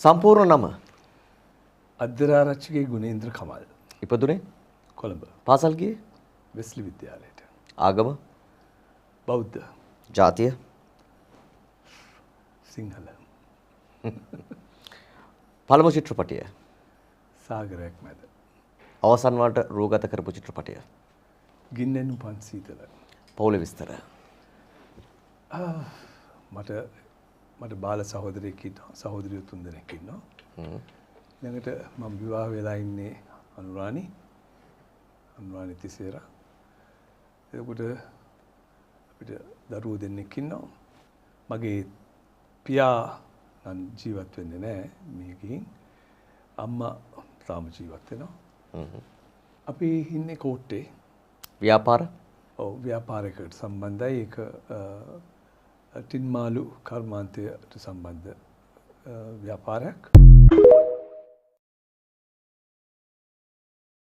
සම්පූර්ණ නම අද්දරාරච්චිගේ ගුණේන්ද්‍ර කමල්. ඉපදුනේ කොළඹ. පාසල් ගියේ වෙස්ලි විද්‍යාලයට. ආගම බෞද්ධ. ජාතිය සිංහල. පළමු චිත්‍රපටය සාගරයක් මැද. අවසන් වලට රූගත කරපු චිත්‍රපටය ගින්නෙනු පන්සීතල. පවුලේ විස්තර මට බාල සහෝදරයෙක් ඉන්නවා. සහෝදරියෝ 3 දෙනෙක් ඉන්නවා. ළඟට මම විවාහ වෙලා ඉන්නේ අනුරාණි තිසේරා. එතකොට අපිට දරුවෝ දෙන්නෙක් ඉන්නවා. මගේ පියා නම් ජීවත් වෙන්නේ නැහැ මේකෙන්. අම්මා තාම ජීවත් වෙනවා. අපි ඉන්නේ කෝට්ටේ. ව්‍යාපාර ඔව් ව්‍යාපාරයකට සම්බන්ධයි. ඒක ටින් මාළු කර්මාන්තයට සම්බන්ධ ව්‍යාපාරයක්.